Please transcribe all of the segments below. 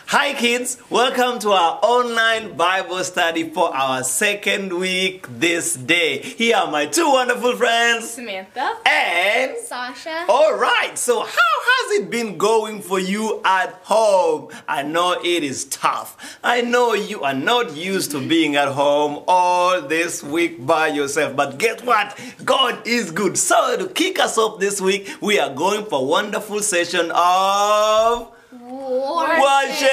Hi kids, welcome to our online Bible study for our second week this day. Here are my two wonderful friends, Samantha and Sasha. Alright, so how has it been going for you at home? I know it is tough. I know you are not used to being at home all this week by yourself. But guess what? God is good. So to kick us off this week, we are going for a wonderful session of worship.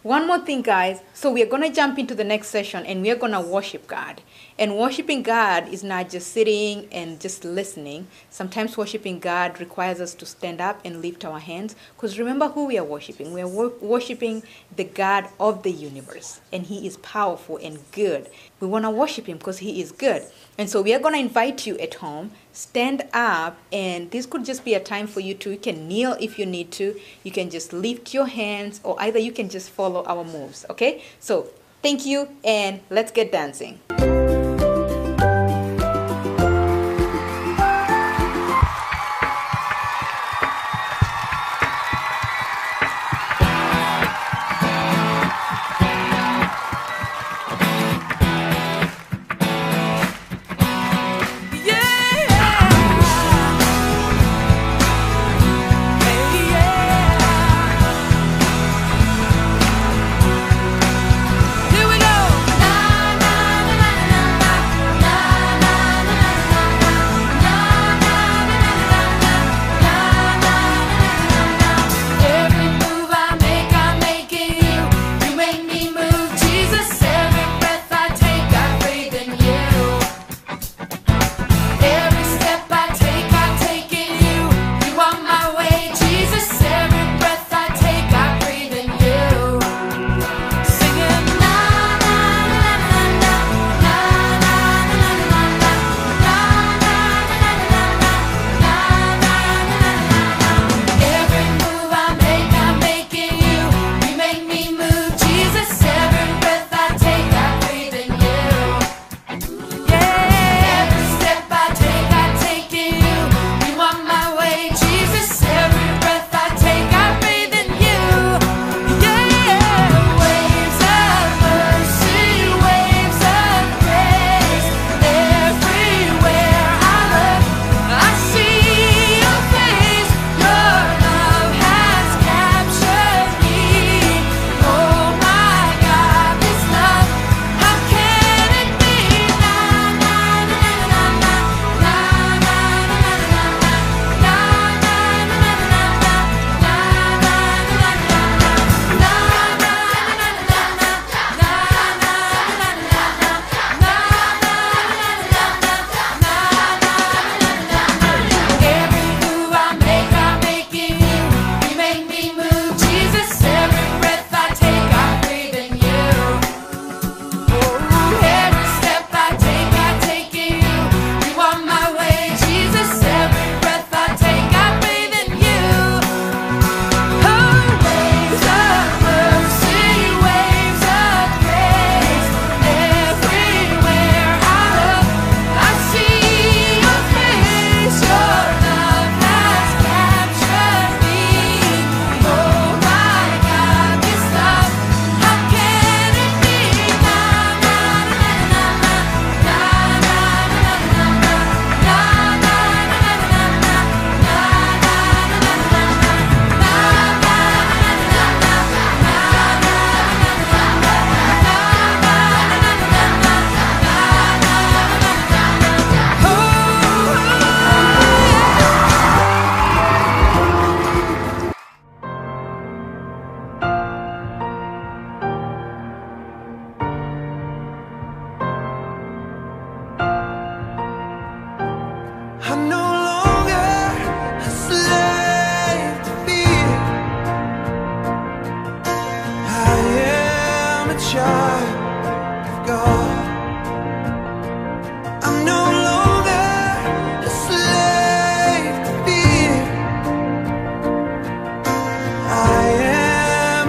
One more thing, guys. So we are going to jump into the next session and we are going to worship God. And worshiping God is not just sitting and just listening. Sometimes worshiping God requires us to stand up and lift our hands. Because remember who we are worshiping. We are worshiping the God of the universe. And He is powerful and good. We want to worship Him because He is good. And so we are going to invite you at home. Stand up, and this could just be a time for you to, you can kneel if you need to. You can just lift your hands, or either you can just follow our moves, okay? So thank you, and let's get dancing.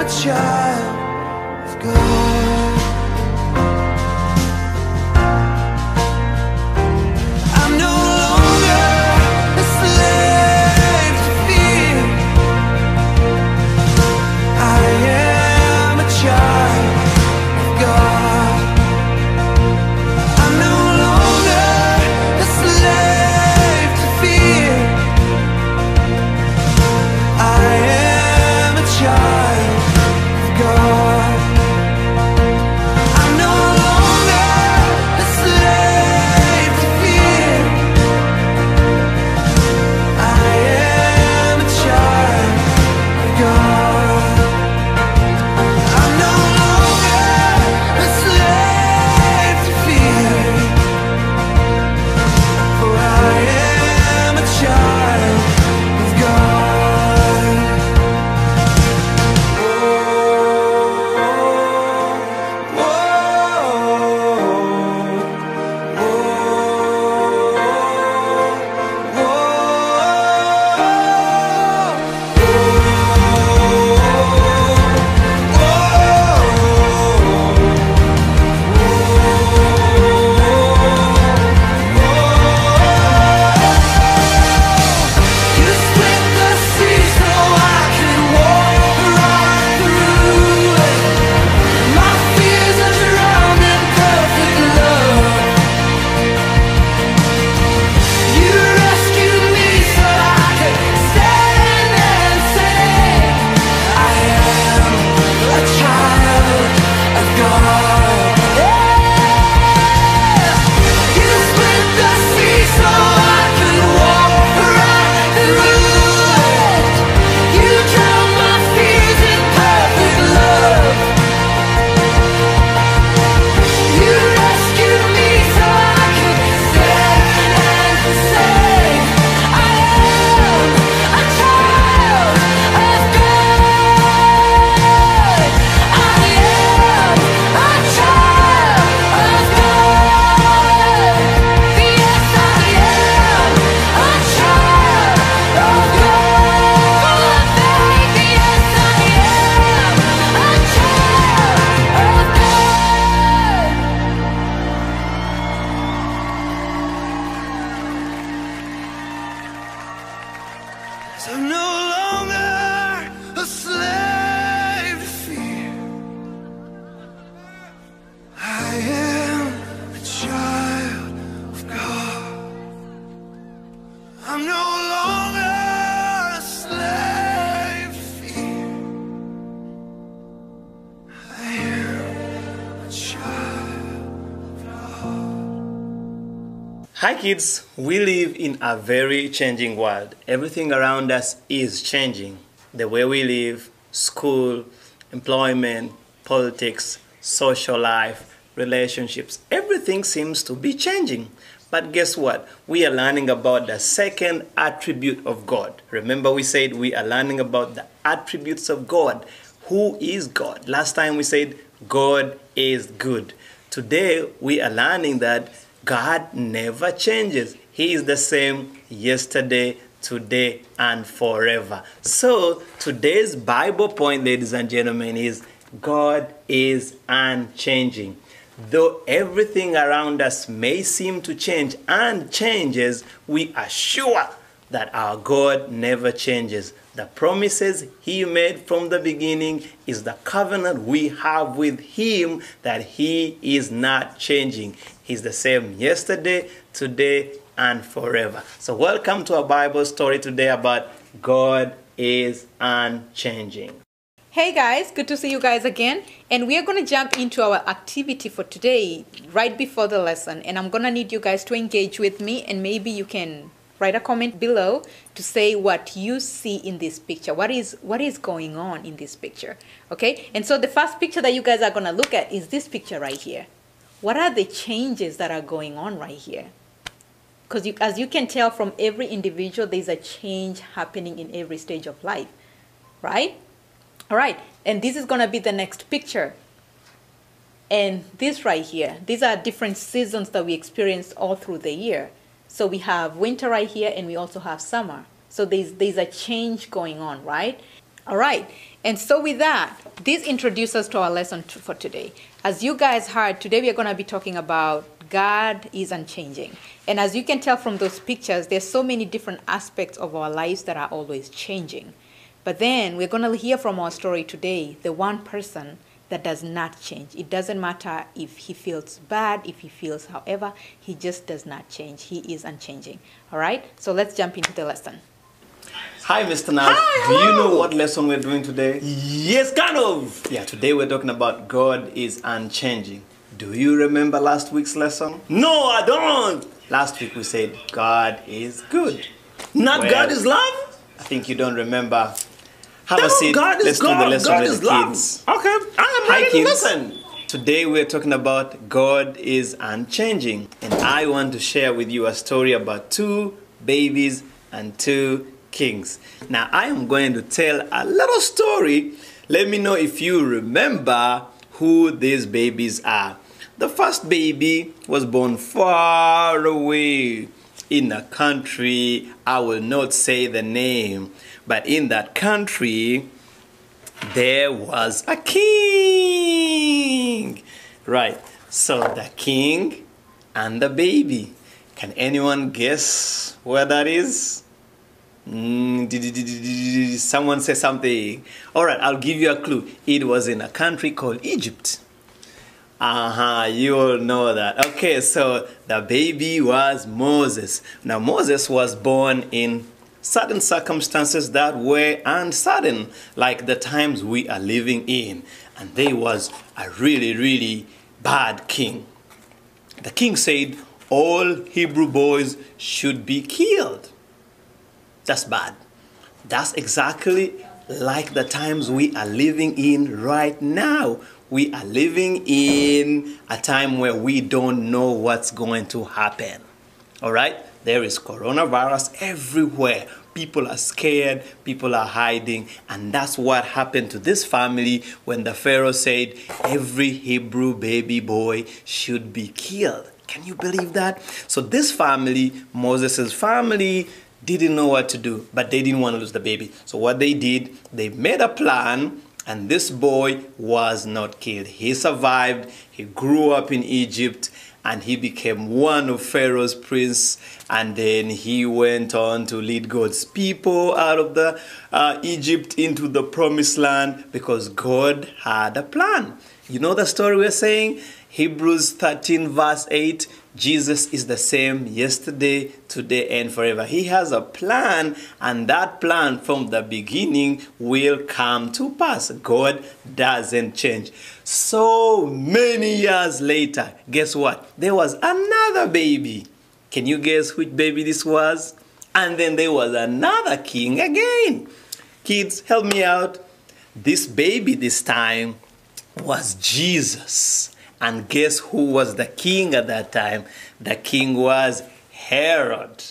a child of God. I'm no longer a slave to fear. I am a child of God. I'm no longer a slave to fear. I am a child of God. I'm no longer a slave to fear. I am a child of God. I'm no longer a slave to fear. For I am a child of God. You split the sea so I could walk right through it. My fears are drowned in perfect love. You rescued me so I could stand and say, I am a child of God. You split the sea so I could walk right through it. You drowned my fears in perfect love. You rescued me so I could stand and say, I am a child of God. I am a child of God. Yes, I am a child of God. Full of faith, yes, I am a child of God. So I'm no longer a slave to fear. I am a child of God. I'm no longer a slave to fear. I am a child of God. Hi kids, we live in a very changing world. Everything around us is changing. The way we live, school, employment, politics, social life, relationships, everything seems to be changing. But guess what? We are learning about the second attribute of God. Remember we said we are learning about the attributes of God. Who is God? Last time we said God is good. Today we are learning that God never changes. He is the same yesterday, today, and forever. So today's Bible point, ladies and gentlemen, is God is unchanging. Though everything around us may seem to change and changes, we are sure that our God never changes. The promises He made from the beginning is the covenant we have with Him, that He is not changing. He's the same yesterday, today, and forever. So welcome to our Bible story today about God is unchanging. Hey guys, good to see you guys again. And we are going to jump into our activity for today right before the lesson. And I'm going to need you guys to engage with me, and maybe you can write a comment below to say what you see in this picture. What is going on in this picture? Okay? And so the first picture that you guys are going to look at is this picture right here. What are the changes that are going on right here? Because as you can tell from every individual, there's a change happening in every stage of life, right? All right, and this is going to be the next picture. And this right here, these are different seasons that we experience all through the year. So we have winter right here, and we also have summer. So there's a change going on, right? All right. And so with that, this introduces us to our lesson for today. As you guys heard, today we are going to be talking about God is unchanging. And as you can tell from those pictures, there's so many different aspects of our lives that are always changing. But then we're going to hear from our story today, the one person that does not change. It doesn't matter if he feels bad, if he feels however, he just does not change. He is unchanging. All right? So let's jump into the lesson. Hi, Mr. Nas. Hi, Do you hello. know what lesson we're doing today? Yes, kind of. Yeah, today we're talking about God is unchanging. Do you remember last week's lesson? No, I don't. Last week we said God is good. Not Well, God is love. I think you don't remember. Have a No, seat. God is Let's God. do the lesson God with is the love. kids. Okay, I am Hi ready to kids. listen. Today we're talking about God is unchanging. And I want to share with you a story about two babies and two kings. Now I am going to tell a little story. Let me know if you remember who these babies are. The first baby was born far away in a country, I will not say the name, but in that country there was a king. Right, so the king and the baby. Can anyone guess where that is? Someone say something. All right, I'll give you a clue. It was in a country called Egypt. You all know that. Okay, so the baby was Moses. Now Moses was born in certain circumstances that were uncertain, like the times we are living in. And there was a really, really bad king. The king said all Hebrew boys should be killed. That's bad. That's exactly like the times we are living in right now. We are living in a time where we don't know what's going to happen. All right? There is coronavirus everywhere. People are scared, people are hiding, and that's what happened to this family when the Pharaoh said every Hebrew baby boy should be killed. Can you believe that? So this family, Moses' family, didn't know what to do, but they didn't want to lose the baby. So what they did, they made a plan, and this boy was not killed. He survived, he grew up in Egypt, and he became one of Pharaoh's prince, and then he went on to lead God's people out of the Egypt into the promised land because God had a plan. You know the story we're saying? Hebrews 13 verse 8, Jesus is the same yesterday, today, and forever. He has a plan, and that plan from the beginning will come to pass. God doesn't change. So many years later, guess what? There was another baby. Can you guess which baby this was? And then there was another king again. Kids, help me out. This baby this time was Jesus. And guess who was the king at that time? The king was Herod.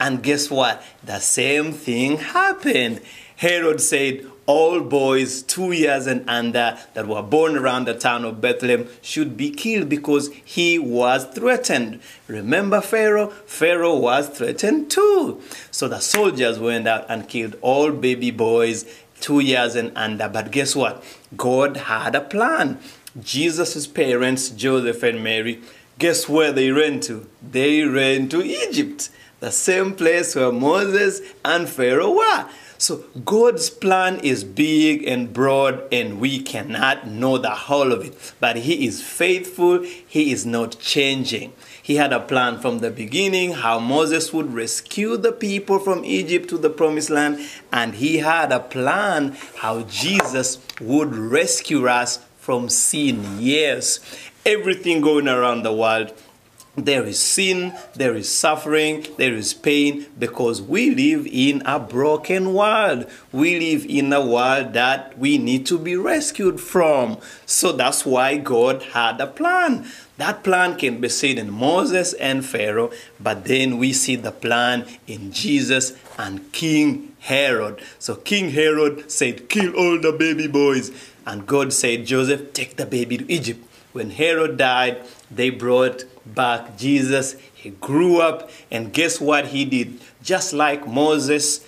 And guess what? The same thing happened. Herod said all boys 2 years and under that were born around the town of Bethlehem should be killed because he was threatened. Remember Pharaoh? Pharaoh was threatened too. So the soldiers went out and killed all baby boys 2 years and under. But guess what? God had a plan. Jesus' parents, Joseph and Mary, guess where they ran to? They ran to Egypt, the same place where Moses and Pharaoh were. So God's plan is big and broad, and we cannot know the whole of it. But He is faithful. He is not changing. He had a plan from the beginning, how Moses would rescue the people from Egypt to the promised land. And He had a plan how Jesus would rescue us from sin. Yes, everything going around the world, there is sin, there is suffering, there is pain, because we live in a broken world. We live in a world that we need to be rescued from. So that's why God had a plan. That plan can be seen in Moses and Pharaoh, but then we see the plan in Jesus and King Herod. So King Herod said, kill all the baby boys. And God said, Joseph, take the baby to Egypt. When Herod died, they brought back Jesus. He grew up, and guess what he did? Just like Moses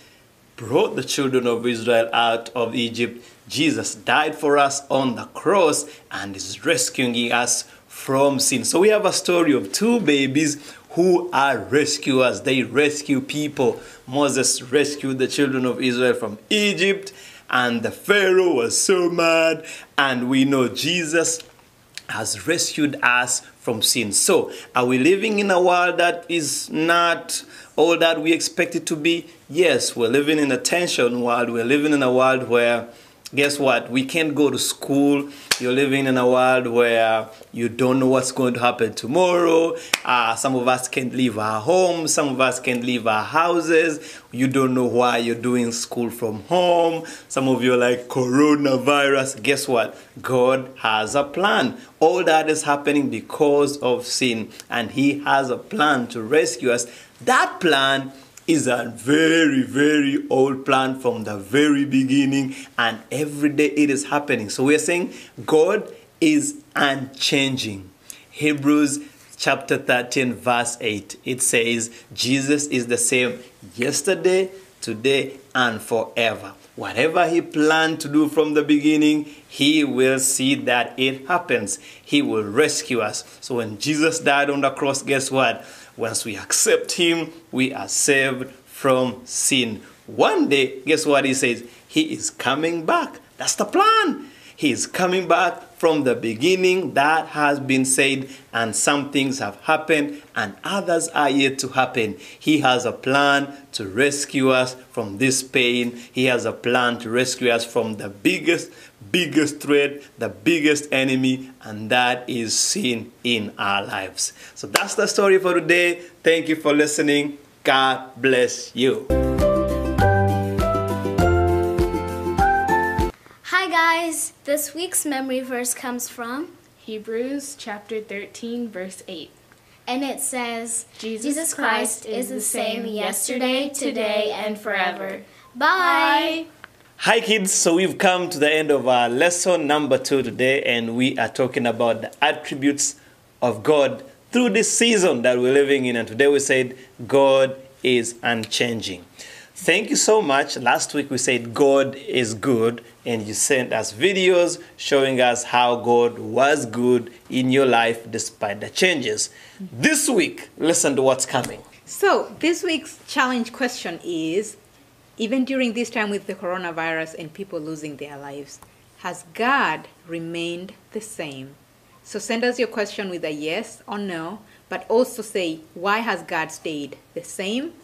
brought the children of Israel out of Egypt. Jesus died for us on the cross and is rescuing us from sin. So we have a story of two babies who are rescuers. They rescue people. Moses rescued the children of Israel from Egypt, and the Pharaoh was so mad. And we know Jesus has rescued us from sin. So, are we living in a world that is not all that we expect it to be? Yes, we're living in a tension world. We're living in a world where, guess what? We can't go to school. You're living in a world where you don't know what's going to happen tomorrow. Some of us can't leave our homes. Some of us can't leave our houses. You don't know why you're doing school from home. Some of you are like, coronavirus. Guess what? God has a plan. All that is happening because of sin. And He has a plan to rescue us. That plan is a very, very old plan from the very beginning, and every day it is happening. So we are saying God is unchanging. Hebrews chapter 13 verse 8, it says Jesus is the same yesterday, today, and forever. Whatever He planned to do from the beginning, He will see that it happens. He will rescue us. So when Jesus died on the cross, guess what? Once we accept Him, we are saved from sin. One day, guess what He says? He is coming back. That's the plan. He is coming back from the beginning. That has been said, and some things have happened and others are yet to happen. He has a plan to rescue us from this pain. He has a plan to rescue us from the biggest threat, the biggest enemy, and that is sin in our lives. So that's the story for today. Thank you for listening. God bless you. Hi guys, this week's memory verse comes from Hebrews chapter 13 verse 8. and it says, Jesus Christ is the same yesterday, today, and forever. Bye! Hi kids, so we've come to the end of our lesson number 2 today, and we are talking about the attributes of God through this season that we're living in. And today we said God is unchanging. Thank you so much. Last week we said God is good, and you sent us videos showing us how God was good in your life despite the changes. This week, listen to what's coming. So this week's challenge question is, even during this time with the coronavirus and people losing their lives, has God remained the same? So send us your question with a yes or no, but also say, why has God stayed the same?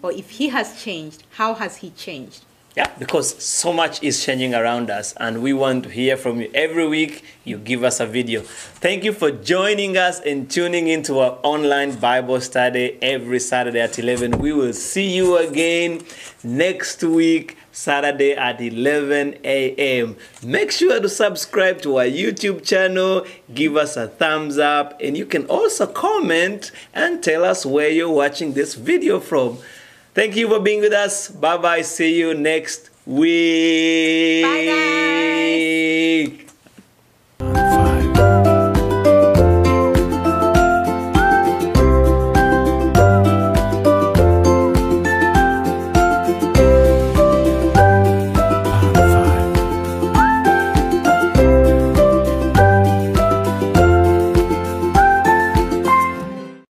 Or if He has changed, how has He changed? Yeah, because so much is changing around us, and we want to hear from you. Every week, you give us a video. Thank you for joining us and tuning into our online Bible study every Saturday at 11. We will see you again next week, Saturday at 11 a.m. Make sure to subscribe to our YouTube channel, give us a thumbs up, and you can also comment and tell us where you're watching this video from. Thank you for being with us. Bye-bye. See you next week. Bye, guys.